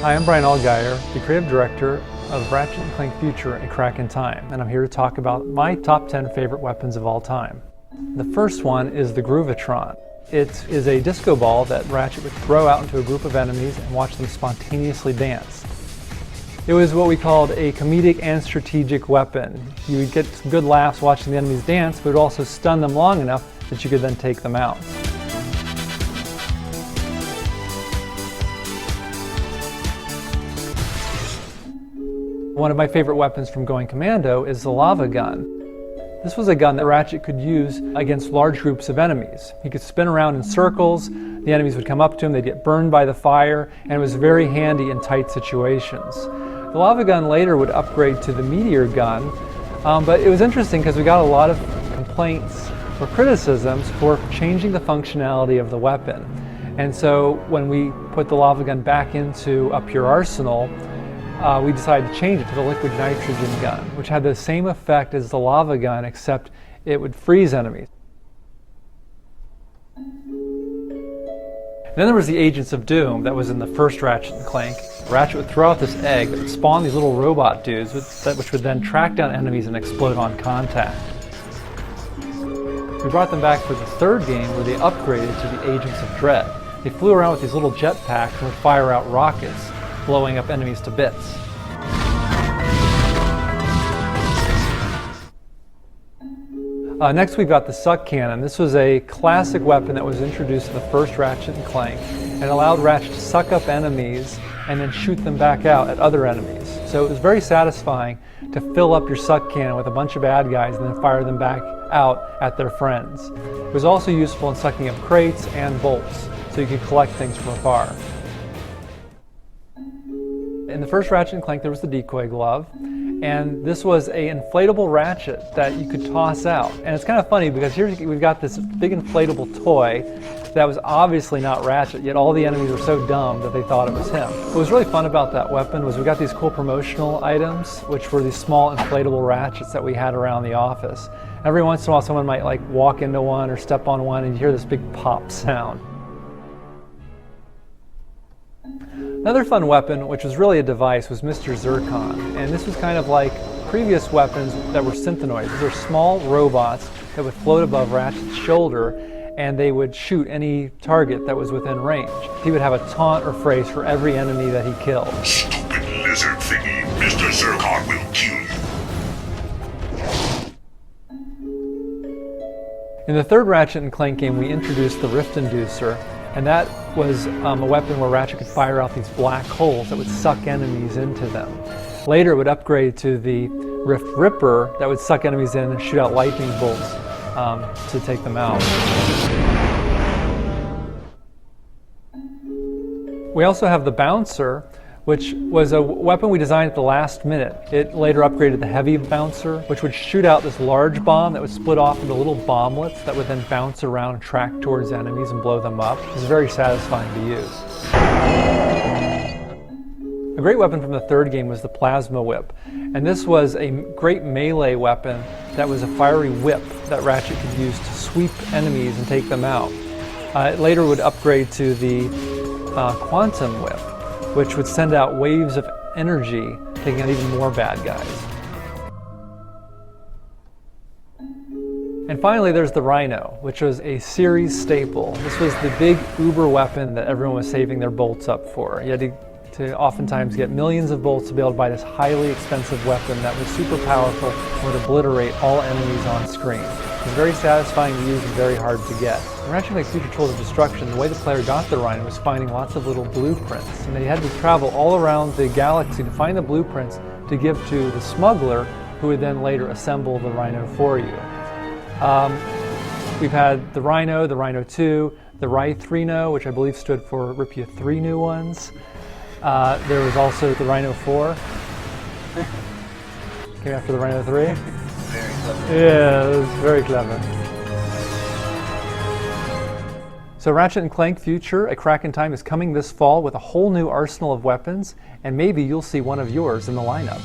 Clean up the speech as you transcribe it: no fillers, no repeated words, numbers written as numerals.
Hi, I'm Brian Allgeier, the creative director of Ratchet & Clank Future: A Crack in Time, and I'm here to talk about my top 10 favorite weapons of all time. The first one is the Groovatron. It is a disco ball that Ratchet would throw out into a group of enemies and watch them spontaneously dance. It was what we called a comedic and strategic weapon. You would get some good laughs watching the enemies dance, but it would also stun them long enough that you could then take them out. One of my favorite weapons from going commando is the lava gun. This was a gun that Ratchet could use against large groups of enemies. He could spin around in circles, the enemies would come up to him, they'd get burned by the fire, and it was very handy in tight situations. The lava gun later would upgrade to the meteor gun, but it was interesting because we got a lot of complaints or criticisms for changing the functionality of the weapon. And so when we put the lava gun back into a pure arsenal, we decided to change it to the liquid nitrogen gun, which had the same effect as the lava gun, except it would freeze enemies. Then there was the Agents of Doom that was in the first Ratchet & Clank. Ratchet would throw out this egg that would spawn these little robot dudes, which would then track down enemies and explode on contact. We brought them back for the third game, where they upgraded to the Agents of Dread. They flew around with these little jetpacks and would fire out rockets, blowing up enemies to bits. Next we've got the suck cannon. This was a classic weapon that was introduced in the first Ratchet & Clank and allowed Ratchet to suck up enemies and then shoot them back out at other enemies. So it was very satisfying to fill up your suck cannon with a bunch of bad guys and then fire them back out at their friends. It was also useful in sucking up crates and bolts, so you could collect things from afar. In the first Ratchet & Clank there was the decoy glove, and this was an inflatable Ratchet that you could toss out. And it's kind of funny because here we've got this big inflatable toy that was obviously not Ratchet, yet all the enemies were so dumb that they thought it was him. What was really fun about that weapon was we got these cool promotional items, which were these small inflatable Ratchets that we had around the office. Every once in a while someone might like walk into one or step on one and you hear this big pop sound. Another fun weapon, which was really a device, was Mr. Zircon, and this was kind of like previous weapons that were synthenoids. These are small robots that would float above Ratchet's shoulder, and they would shoot any target that was within range. He would have a taunt or phrase for every enemy that he killed. Stupid lizard thingy, Mr. Zircon will kill you. In the third Ratchet & Clank game, we introduced the Rift Inducer, and that was a weapon where Ratchet could fire out these black holes that would suck enemies into them. Later it would upgrade to the Rift Ripper that would suck enemies in and shoot out lightning bolts to take them out. We also have the Bouncer, which was a weapon we designed at the last minute. It later upgraded the Heavy Bouncer, which would shoot out this large bomb that would split off into little bomblets that would then bounce around and track towards enemies and blow them up. It was very satisfying to use. A great weapon from the third game was the Plasma Whip, and this was a great melee weapon that was a fiery whip that Ratchet could use to sweep enemies and take them out. It later would upgrade to the Quantum Whip, which would send out waves of energy, taking out even more bad guys. And finally there's the Rhino, which was a series staple. This was the big uber weapon that everyone was saving their bolts up for. You had to oftentimes get millions of bolts to be able to buy this highly expensive weapon that was super powerful and would obliterate all enemies on screen. It was very satisfying to use and very hard to get. In Ratchet & Clank Future Tools of Destruction, the way the player got the Rhino was finding lots of little blueprints, and they had to travel all around the galaxy to find the blueprints to give to the smuggler, who would then later assemble the Rhino for you. We've had the Rhino 2, the Rhino, which I believe stood for rip you 3 new ones. There was also the Rhino 4. Came after the Rhino 3. Very clever. Yeah, it was very clever. So Ratchet & Clank Future: A Crack in Time is coming this fall with a whole new arsenal of weapons, and maybe you'll see one of yours in the lineup.